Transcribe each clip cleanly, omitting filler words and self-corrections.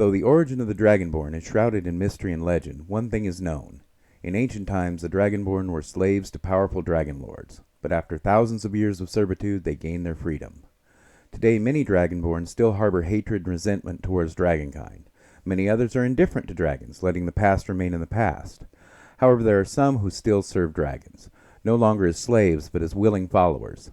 Though the origin of the Dragonborn is shrouded in mystery and legend, one thing is known. In ancient times, the Dragonborn were slaves to powerful dragon lords, but after thousands of years of servitude, they gained their freedom. Today, many Dragonborn still harbor hatred and resentment towards dragonkind. Many others are indifferent to dragons, letting the past remain in the past. However, there are some who still serve dragons, no longer as slaves, but as willing followers.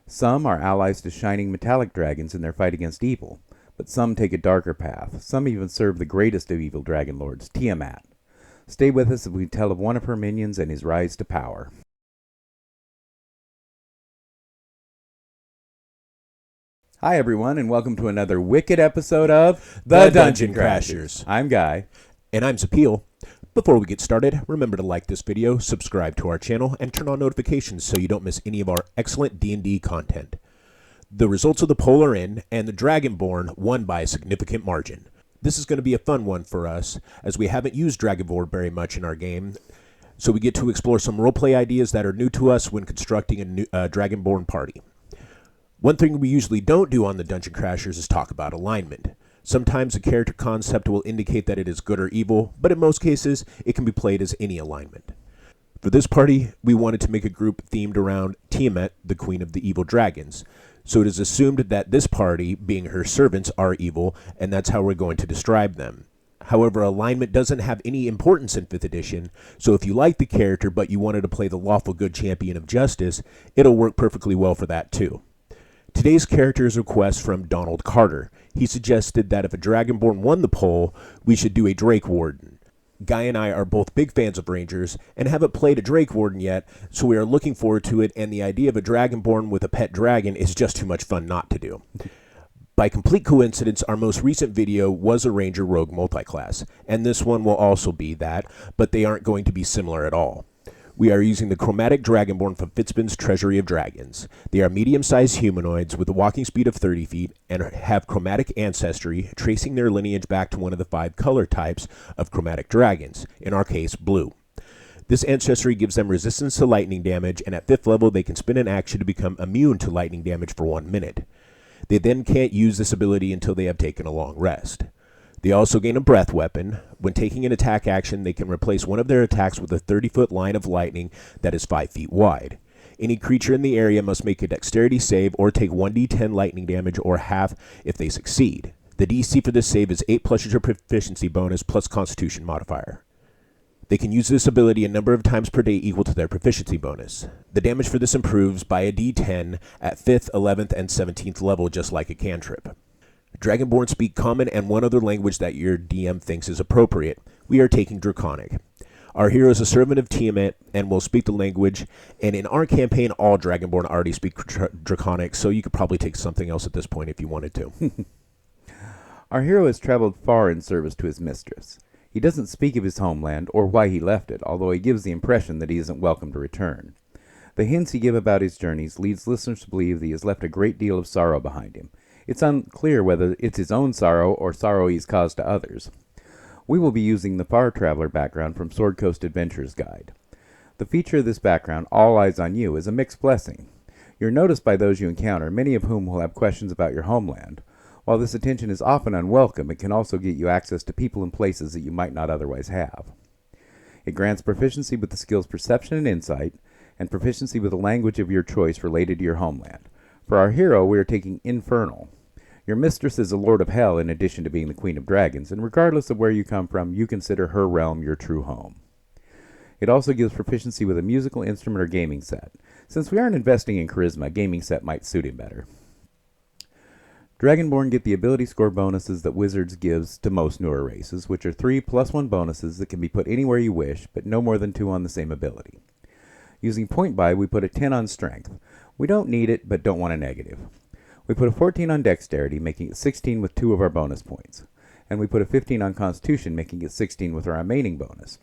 Some are allies to shining metallic dragons in their fight against evil, but some take a darker path. Some even serve the greatest of evil dragon lords, Tiamat. Stay with us as we tell of one of her minions and his rise to power. Hi everyone, and welcome to another wicked episode of The Dungeon Crashers. I'm Guy. And I'm Zapeel. Before we get started, remember to like this video, subscribe to our channel, and turn on notifications so you don't miss any of our excellent D&D content. The results of the poll are in, and the Dragonborn won by a significant margin. This is going to be a fun one for us, as we haven't used Dragonborn very much in our game, so we get to explore some roleplay ideas that are new to us when constructing a new Dragonborn party. One thing we usually don't do on the Dungeon Crashers is talk about alignment. Sometimes a character concept will indicate that it is good or evil, but in most cases, it can be played as any alignment. For this party, we wanted to make a group themed around Tiamat, the Queen of the Evil Dragons. So it is assumed that this party, being her servants, are evil, and that's how we're going to describe them. However, alignment doesn't have any importance in 5th edition, so if you like the character but you wanted to play the lawful good champion of justice, it'll work perfectly well for that too. Today's character is a request from Donald Carter. He suggested that if a Dragonborn won the poll, we should do a Drakewarden. Guy and I are both big fans of Rangers and haven't played a Drakewarden yet, so we are looking forward to it, and the idea of a Dragonborn with a pet dragon is just too much fun not to do. By complete coincidence, our most recent video was a Ranger Rogue multiclass, and this one will also be that, but they aren't going to be similar at all. We are using the chromatic Dragonborn from Fitzbin's Treasury of Dragons. They are medium-sized humanoids with a walking speed of 30 feet and have chromatic ancestry, tracing their lineage back to one of the 5 color types of chromatic dragons, in our case, blue. This ancestry gives them resistance to lightning damage, and at 5th level they can spend an action to become immune to lightning damage for 1 minute. They then can't use this ability until they have taken a long rest. They also gain a breath weapon. When taking an attack action, they can replace one of their attacks with a 30-foot line of lightning that is 5 feet wide. Any creature in the area must make a dexterity save or take 1d10 lightning damage or half if they succeed. The DC for this save is 8 plus your proficiency bonus plus constitution modifier. They can use this ability a number of times per day equal to their proficiency bonus. The damage for this improves by a d10 at 5th, 11th, and 17th level, just like a cantrip. Dragonborn speak Common and one other language that your DM thinks is appropriate. We are taking Draconic. Our hero is a servant of Tiamat and will speak the language, and in our campaign, all Dragonborn already speak Draconic, so you could probably take something else at this point if you wanted to. Our hero has traveled far in service to his mistress. He doesn't speak of his homeland or why he left it, although he gives the impression that he isn't welcome to return. The hints he gives about his journeys leads listeners to believe that he has left a great deal of sorrow behind him. It's unclear whether it's his own sorrow or sorrow he's caused to others. We will be using the Far Traveler background from Sword Coast Adventures Guide. The feature of this background, All Eyes on You, is a mixed blessing. You're noticed by those you encounter, many of whom will have questions about your homeland. While this attention is often unwelcome, it can also get you access to people and places that you might not otherwise have. It grants proficiency with the skills Perception and Insight, and proficiency with the language of your choice related to your homeland. For our hero, we are taking Infernal. Your mistress is a lord of hell in addition to being the queen of dragons, and regardless of where you come from, you consider her realm your true home. It also gives proficiency with a musical instrument or gaming set. Since we aren't investing in charisma, a gaming set might suit him better. Dragonborn get the ability score bonuses that Wizards gives to most newer races, which are 3 plus 1 bonuses that can be put anywhere you wish, but no more than 2 on the same ability. Using point buy, we put a 10 on strength. We don't need it, but don't want a negative. We put a 14 on dexterity, making it 16 with 2 of our bonus points. And we put a 15 on constitution, making it 16 with our remaining bonus.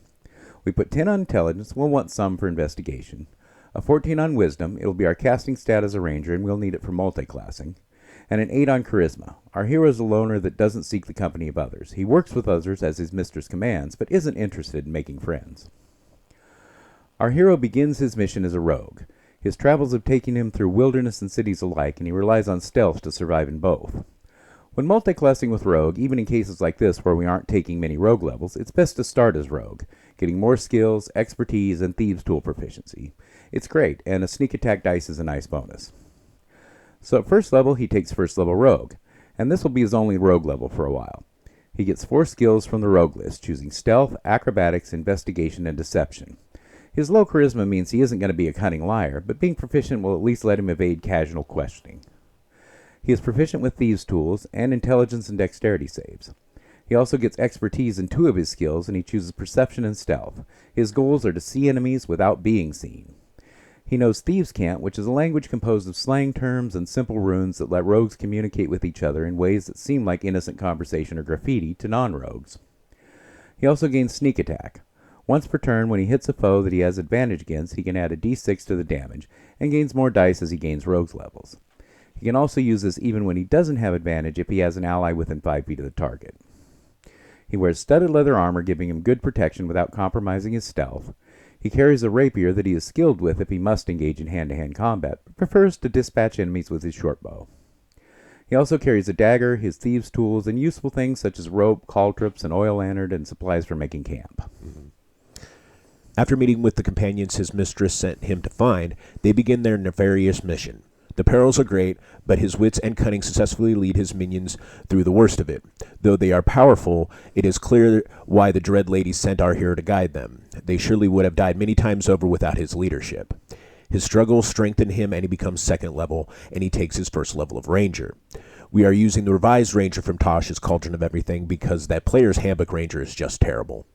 We put 10 on intelligence, we'll want some for investigation. A 14 on wisdom, it'll be our casting stat as a ranger, and we'll need it for multiclassing. And an 8 on charisma. Our hero is a loner that doesn't seek the company of others. He works with others as his mistress commands, but isn't interested in making friends. Our hero begins his mission as a rogue. His travels have taken him through wilderness and cities alike, and he relies on stealth to survive in both. When multiclassing with Rogue, even in cases like this where we aren't taking many Rogue levels, it's best to start as Rogue, getting more skills, expertise, and Thieves' Tool proficiency. It's great, and a sneak attack dice is a nice bonus. So at first level, he takes first level Rogue, and this will be his only Rogue level for a while. He gets 4 skills from the Rogue list, choosing Stealth, Acrobatics, Investigation, and Deception. His low charisma means he isn't going to be a cunning liar, but being proficient will at least let him evade casual questioning. He is proficient with Thieves' Tools and Intelligence and Dexterity saves. He also gets expertise in 2 of his skills, and he chooses Perception and Stealth. His goals are to see enemies without being seen. He knows Thieves' Cant, which is a language composed of slang terms and simple runes that let rogues communicate with each other in ways that seem like innocent conversation or graffiti to non-rogues. He also gains Sneak Attack. Once per turn, when he hits a foe that he has advantage against, he can add a d6 to the damage, and gains more dice as he gains rogues levels. He can also use this even when he doesn't have advantage if he has an ally within 5 feet of the target. He wears studded leather armor, giving him good protection without compromising his stealth. He carries a rapier that he is skilled with if he must engage in hand-to-hand combat, but prefers to dispatch enemies with his short bow. He also carries a dagger, his thieves' tools, and useful things such as rope, caltrops, an oil lantern, and supplies for making camp. After meeting with the companions his mistress sent him to find, they begin their nefarious mission. The perils are great, but his wits and cunning successfully lead his minions through the worst of it. Though they are powerful, it is clear why the Dread Lady sent our hero to guide them. They surely would have died many times over without his leadership. His struggles strengthen him, and he becomes second level, and he takes his first level of Ranger. We are using the revised Ranger from Tosh's Cauldron of Everything because that player's Handbook Ranger is just terrible.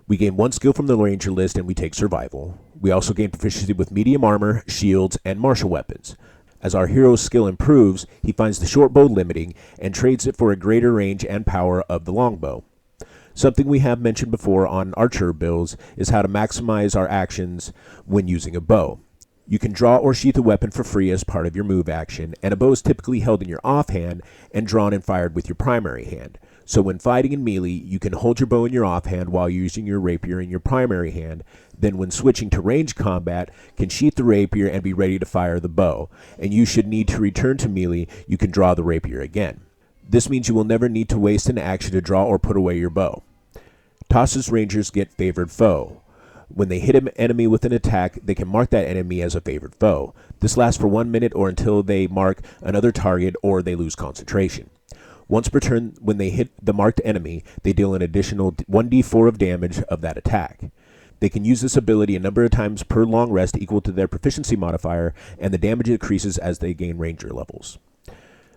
We gain 1 skill from the Ranger list, and we take Survival. We also gain proficiency with medium armor, shields, and martial weapons. As our hero's skill improves, he finds the short bow limiting and trades it for a greater range and power of the longbow. Something we have mentioned before on archer builds is how to maximize our actions when using a bow. You can draw or sheath a weapon for free as part of your move action, and a bow is typically held in your offhand and drawn and fired with your primary hand. So when fighting in melee, you can hold your bow in your offhand while using your rapier in your primary hand. Then when switching to range combat, can sheath the rapier and be ready to fire the bow. And you should need to return to melee, you can draw the rapier again. This means you will never need to waste an action to draw or put away your bow. Toss's Rangers get favored foe. When they hit an enemy with an attack, they can mark that enemy as a favored foe. This lasts for 1 minute or until they mark another target or they lose concentration. Once per turn, when they hit the marked enemy, they deal an additional 1d4 of damage of that attack. They can use this ability a number of times per long rest equal to their proficiency modifier, and the damage increases as they gain Ranger levels.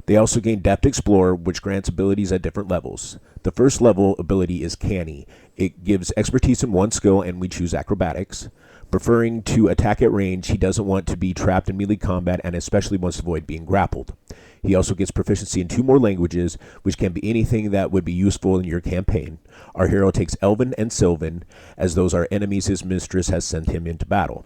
They also gain Depth Explorer, which grants abilities at different levels. The first level ability is Canny. It gives expertise in 1 skill, and we choose Acrobatics. Preferring to attack at range, he doesn't want to be trapped in melee combat and especially wants to avoid being grappled. He also gets proficiency in 2 more languages, which can be anything that would be useful in your campaign. Our hero takes Elven and Sylvan, as those are enemies his mistress has sent him into battle.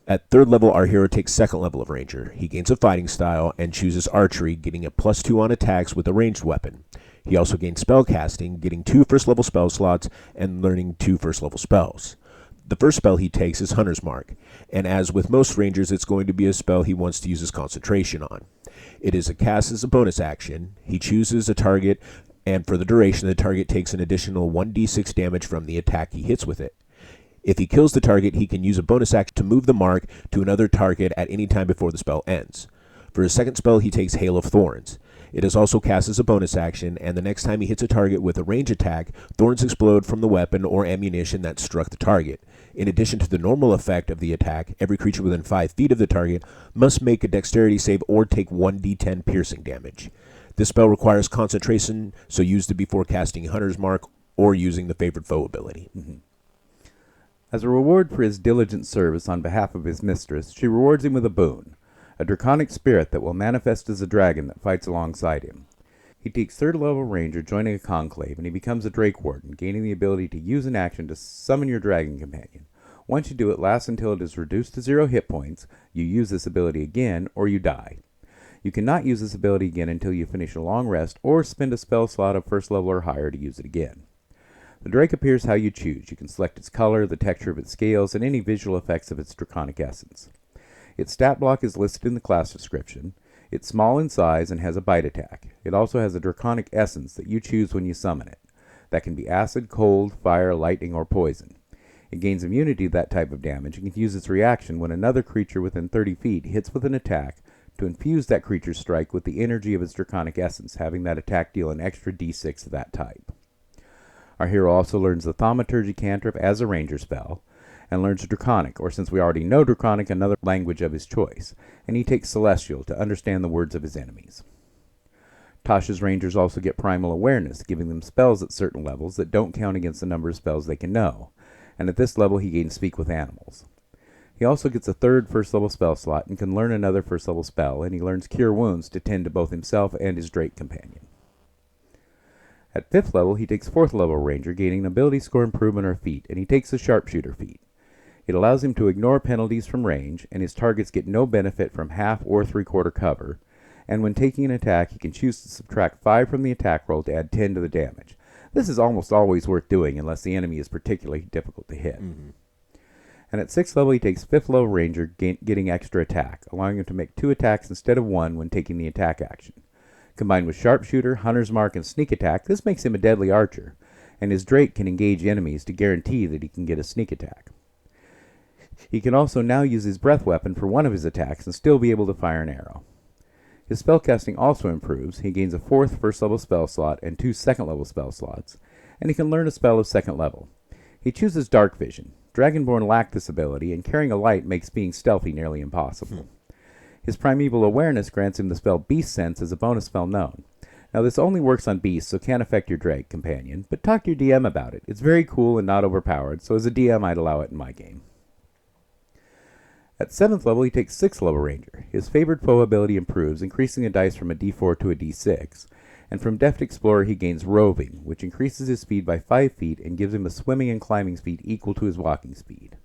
At 3rd level, our hero takes 2nd level of Ranger. He gains a fighting style and chooses Archery, getting a +2 on attacks with a ranged weapon. He also gains Spellcasting, getting 2 first-level spell slots and learning 2 first-level spells. The first spell he takes is Hunter's Mark, and as with most Rangers, it's going to be a spell he wants to use his concentration on. It is a cast as a bonus action. He chooses a target, and for the duration, the target takes an additional 1d6 damage from the attack he hits with it. If he kills the target, he can use a bonus action to move the mark to another target at any time before the spell ends. For his second spell, he takes Hail of Thorns. It is also cast as a bonus action, and the next time he hits a target with a range attack, thorns explode from the weapon or ammunition that struck the target. In addition to the normal effect of the attack, every creature within 5 feet of the target must make a dexterity save or take 1d10 piercing damage. This spell requires concentration, so used it before casting Hunter's Mark or using the favored foe ability. As a reward for his diligent service on behalf of his mistress, she rewards him with a boon, a draconic spirit that will manifest as a dragon that fights alongside him. He takes 3rd level Ranger, joining a conclave, and he becomes a Drakewarden, gaining the ability to use an action to summon your dragon companion. Once you do, it lasts until it is reduced to 0 hit points, you use this ability again, or you die. You cannot use this ability again until you finish a long rest or spend a spell slot of 1st level or higher to use it again. The Drake appears how you choose. You can select its color, the texture of its scales, and any visual effects of its draconic essence. Its stat block is listed in the class description. It's small in size and has a bite attack. It also has a draconic essence that you choose when you summon it. That can be acid, cold, fire, lightning, or poison. It gains immunity to that type of damage and can use its reaction when another creature within 30 feet hits with an attack to infuse that creature's strike with the energy of its draconic essence, having that attack deal an extra d6 of that type. Our hero also learns the Thaumaturgy cantrip as a ranger spell, and learns Draconic, or since we already know Draconic, another language of his choice, and he takes Celestial to understand the words of his enemies. Tasha's Rangers also get Primal Awareness, giving them spells at certain levels that don't count against the number of spells they can know, and at this level he gains Speak with Animals. He also gets a third first level spell slot and can learn another first level spell, and he learns Cure Wounds to tend to both himself and his Drake companion. At 5th level, he takes 4th level Ranger, gaining an ability score improvement or feat, and he takes the Sharpshooter feat. It allows him to ignore penalties from range, and his targets get no benefit from half or 3/4 cover, and when taking an attack, he can choose to subtract 5 from the attack roll to add 10 to the damage. This is almost always worth doing unless the enemy is particularly difficult to hit. And at 6th level, he takes 5th level Ranger, getting extra attack, allowing him to make 2 attacks instead of 1 when taking the attack action. Combined with Sharpshooter, Hunter's Mark, and Sneak Attack, this makes him a deadly archer, and his Drake can engage enemies to guarantee that he can get a sneak attack. He can also now use his breath weapon for one of his attacks and still be able to fire an arrow. His spellcasting also improves. He gains a 4th first level spell slot and 2 second level spell slots, and he can learn a spell of 2nd level. He chooses Dark Vision. Dragonborn lack this ability, and carrying a light makes being stealthy nearly impossible. His Primeval Awareness grants him the spell Beast Sense as a bonus spell known. Now this only works on beasts, so can't affect your Drake companion, but talk to your DM about it. It's very cool and not overpowered, so as a DM I'd allow it in my game. At 7th level, he takes 6th level Ranger. His favored foe ability improves, increasing the dice from a d4 to a d6, and from Deft Explorer he gains Roving, which increases his speed by 5 feet and gives him a swimming and climbing speed equal to his walking speed.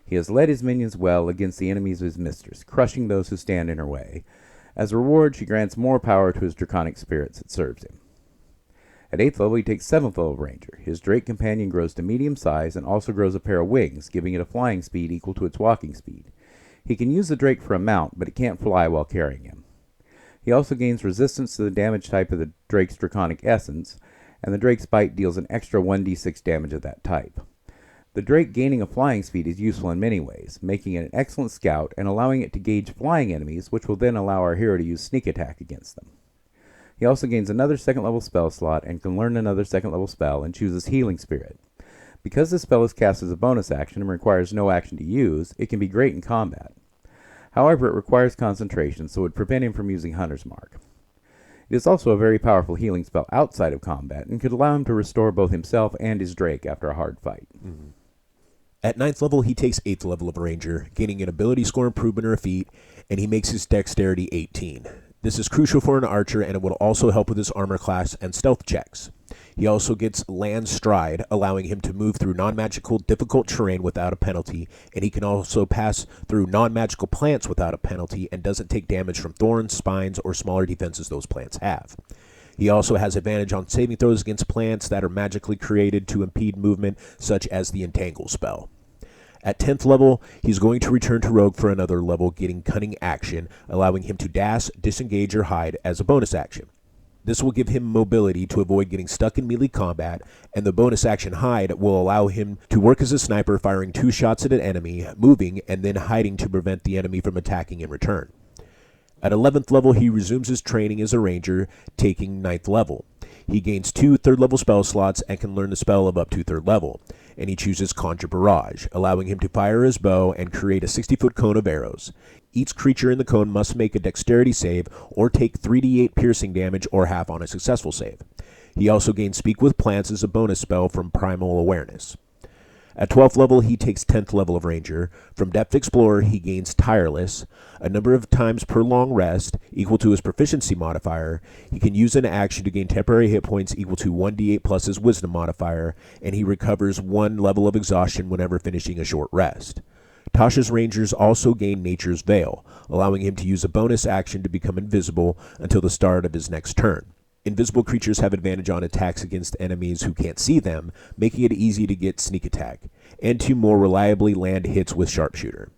He has led his minions well against the enemies of his mistress, crushing those who stand in her way. As a reward, she grants more power to his draconic spirits that serves him. At 8th level, he takes 7th level Ranger. His Drake companion grows to medium size and also grows a pair of wings, giving it a flying speed equal to its walking speed. He can use the Drake for a mount, but it can't fly while carrying him. He also gains resistance to the damage type of the Drake's draconic essence, and the Drake's bite deals an extra 1d6 damage of that type. The Drake gaining a flying speed is useful in many ways, making it an excellent scout and allowing it to gauge flying enemies, which will then allow our hero to use sneak attack against them. He also gains another 2nd level spell slot and can learn another 2nd level spell and chooses Healing Spirit. Because this spell is cast as a bonus action and requires no action to use, it can be great in combat. However, it requires concentration, so it would prevent him from using Hunter's Mark. It is also a very powerful healing spell outside of combat and could allow him to restore both himself and his Drake after a hard fight. At 9th level, he takes 8th level of Ranger, gaining an ability score improvement or a feat, and he makes his dexterity 18. This is crucial for an archer, and it will also help with his armor class and stealth checks. He also gets Land Stride, allowing him to move through non-magical difficult terrain without a penalty, and he can also pass through non-magical plants without a penalty and doesn't take damage from thorns, spines, or smaller defenses those plants have. He also has advantage on saving throws against plants that are magically created to impede movement, such as the Entangle spell. At 10th level, he's going to return to Rogue for another level, getting Cunning Action, allowing him to dash, disengage, or hide as a bonus action. This will give him mobility to avoid getting stuck in melee combat, and the bonus action Hide will allow him to work as a sniper, firing 2 shots at an enemy, moving, and then hiding to prevent the enemy from attacking in return. At 11th level, he resumes his training as a ranger, taking 9th level. He gains 2 3rd-level spell slots and can learn the spell of up to 3rd level, and he chooses Conjure Barrage, allowing him to fire his bow and create a 60-foot cone of arrows. Each creature in the cone must make a dexterity save or take 3d8 piercing damage or half on a successful save. He also gains Speak with Plants as a bonus spell from Primal Awareness. At 12th level, he takes 10th level of Ranger. From Depth Explorer, he gains Tireless, a number of times per long rest, equal to his proficiency modifier. He can use an action to gain temporary hit points equal to 1d8 plus his wisdom modifier, and he recovers 1 level of exhaustion whenever finishing a short rest. Tasha's Rangers also gain Nature's Veil, allowing him to use a bonus action to become invisible until the start of his next turn. Invisible creatures have advantage on attacks against enemies who can't see them, making it easy to get Sneak Attack, and to more reliably land hits with Sharpshooter.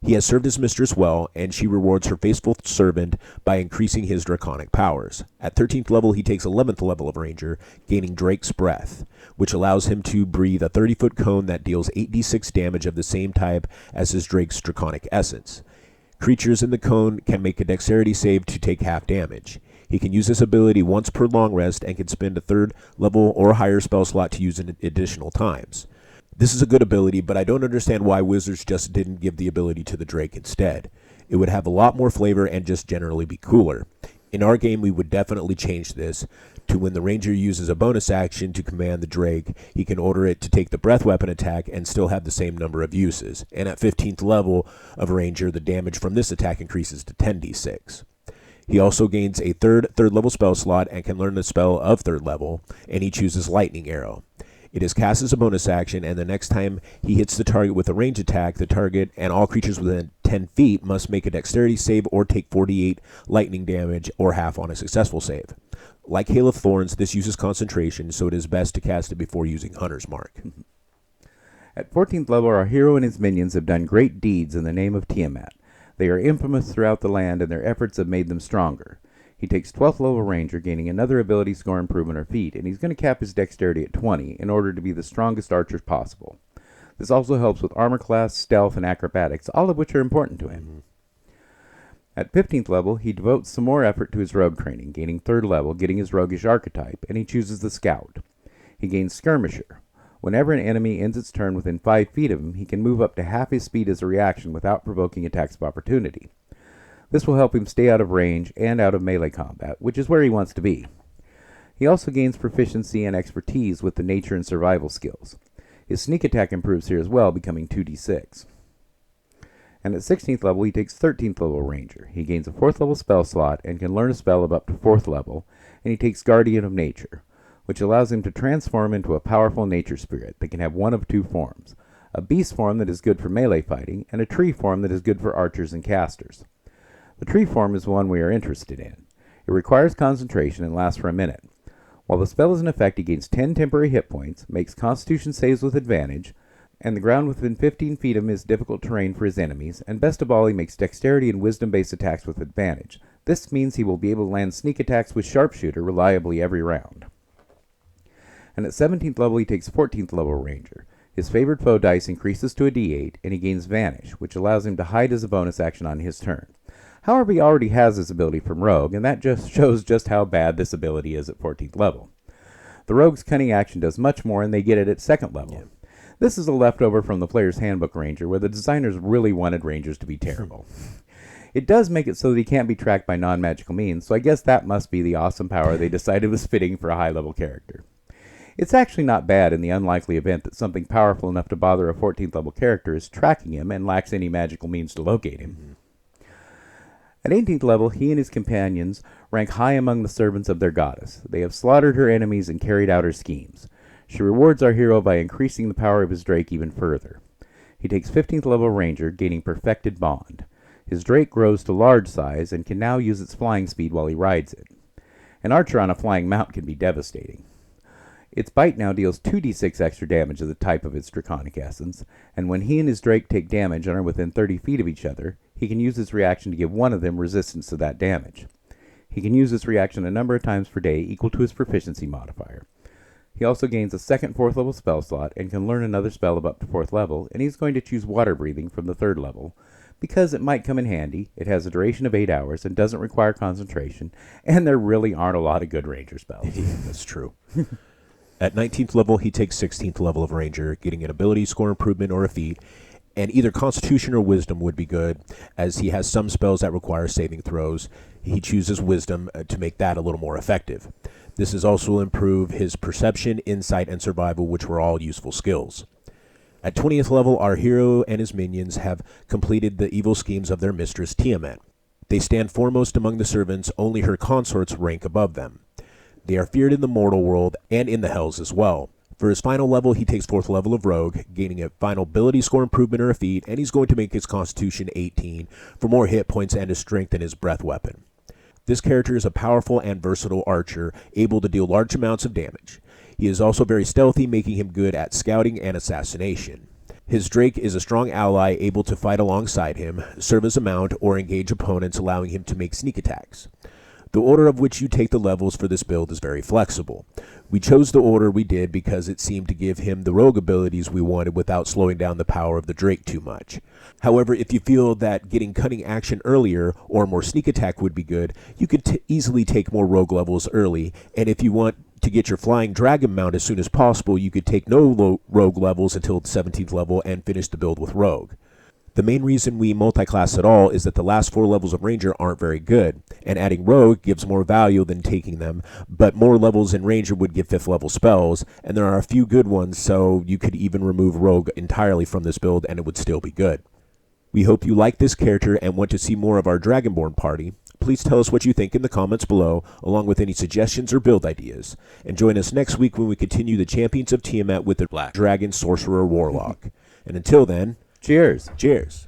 He has served his mistress well, and she rewards her faithful servant by increasing his draconic powers. At 13th level, he takes 11th level of Ranger, gaining Drake's Breath, which allows him to breathe a 30-foot cone that deals 8d6 damage of the same type as his Drake's draconic essence. Creatures in the cone can make a dexterity save to take half damage. He can use this ability once per long rest and can spend a 3rd level or higher spell slot to use it additional times. This is a good ability, but I don't understand why Wizards just didn't give the ability to the Drake instead. It would have a lot more flavor and just generally be cooler. In our game, we would definitely change this to when the Ranger uses a bonus action to command the Drake, he can order it to take the breath weapon attack and still have the same number of uses. And at 15th level of Ranger, the damage from this attack increases to 10d6. He also gains a third level spell slot and can learn the spell of 3rd level, and he chooses Lightning Arrow. It is cast as a bonus action, and the next time he hits the target with a range attack, the target and all creatures within 10 feet must make a dexterity save or take 48 lightning damage or half on a successful save. Like Hail of Thorns, this uses concentration, so it is best to cast it before using Hunter's Mark. At 14th level, our hero and his minions have done great deeds in the name of Tiamat. They are infamous throughout the land, and their efforts have made them stronger. He takes 12th level Ranger, gaining another ability score improvement or feat, and he's going to cap his dexterity at 20 in order to be the strongest archer possible. This also helps with armor class, stealth, and acrobatics, all of which are important to him. At 15th level, he devotes some more effort to his rogue training, gaining 3rd level, getting his roguish archetype, and he chooses the Scout. He gains Skirmisher. Whenever an enemy ends its turn within 5 feet of him, he can move up to half his speed as a reaction without provoking attacks of opportunity. This will help him stay out of range and out of melee combat, which is where he wants to be. He also gains proficiency and expertise with the nature and survival skills. His sneak attack improves here as well, becoming 2d6. And at 16th level, he takes 13th level Ranger. He gains a 4th level spell slot and can learn a spell of up to 4th level, and he takes Guardian of Nature, which allows him to transform into a powerful nature spirit that can have one of 2 forms: a beast form that is good for melee fighting, and a tree form that is good for archers and casters. The tree form is one we are interested in. It requires concentration and lasts for a minute. While the spell is in effect, he gains 10 temporary hit points, makes constitution saves with advantage, and the ground within 15 feet of him is difficult terrain for his enemies, and best of all, he makes dexterity and wisdom-based attacks with advantage. This means he will be able to land sneak attacks with sharpshooter reliably every round. And at 17th level, he takes 14th level Ranger. His favored foe dice increases to a d8, and he gains Vanish, which allows him to hide as a bonus action on his turn. However, he already has this ability from Rogue, and that just shows just how bad this ability is at 14th level. The Rogue's Cunning action does much more, and they get it at 2nd level. Yeah. This is a leftover from the Player's Handbook Ranger, where the designers really wanted Rangers to be terrible. It does make it so that he can't be tracked by non-magical means, so I guess that must be the awesome power they decided was fitting for a high-level character. It's actually not bad in the unlikely event that something powerful enough to bother a 14th level character is tracking him and lacks any magical means to locate him. At 18th level, he and his companions rank high among the servants of their goddess. They have slaughtered her enemies and carried out her schemes. She rewards our hero by increasing the power of his Drake even further. He takes 15th level Ranger, gaining Perfected Bond. His Drake grows to large size and can now use its flying speed while he rides it. An archer on a flying mount can be devastating. Its bite now deals 2d6 extra damage of the type of its draconic essence, and when he and his Drake take damage and are within 30 feet of each other, he can use his reaction to give one of them resistance to that damage. He can use this reaction a number of times per day, equal to his proficiency modifier. He also gains a second 4th level spell slot and can learn another spell of up to 4th level, and he's going to choose Water Breathing from the 3rd level, because it might come in handy. It has a duration of 8 hours and doesn't require concentration, and there really aren't a lot of good Ranger spells. Yeah, that's true. At 19th level, he takes 16th level of Ranger, getting an ability score improvement or a feat, and either Constitution or Wisdom would be good, as he has some spells that require saving throws. He chooses Wisdom to make that a little more effective. This has also improved his Perception, Insight, and Survival, which were all useful skills. At 20th level, our hero and his minions have completed the evil schemes of their mistress, Tiamat. They stand foremost among the servants, only her consorts rank above them. They are feared in the mortal world and in the hells as well. For his final level, he takes 4th level of Rogue, gaining a final ability score improvement or a feat, and he's going to make his Constitution 18 for more hit points and to strengthen his breath weapon. This character is a powerful and versatile archer, able to deal large amounts of damage. He is also very stealthy, making him good at scouting and assassination. His Drake is a strong ally able to fight alongside him, serve as a mount, or engage opponents, allowing him to make sneak attacks. The order of which you take the levels for this build is very flexible. We chose the order we did because it seemed to give him the rogue abilities we wanted without slowing down the power of the Drake too much. However, if you feel that getting cunning action earlier or more sneak attack would be good, you could easily take more rogue levels early, and if you want to get your flying dragon mount as soon as possible, you could take no rogue levels until the 17th level and finish the build with rogue. The main reason we multi-class at all is that the last 4 levels of Ranger aren't very good, and adding Rogue gives more value than taking them, but more levels in Ranger would give 5th level spells, and there are a few good ones, so you could even remove Rogue entirely from this build and it would still be good. We hope you like this character and want to see more of our Dragonborn party. Please tell us what you think in the comments below, along with any suggestions or build ideas. And join us next week when we continue the Champions of Tiamat with the Black Dragon Sorcerer Warlock. And until then, Cheers. cheers.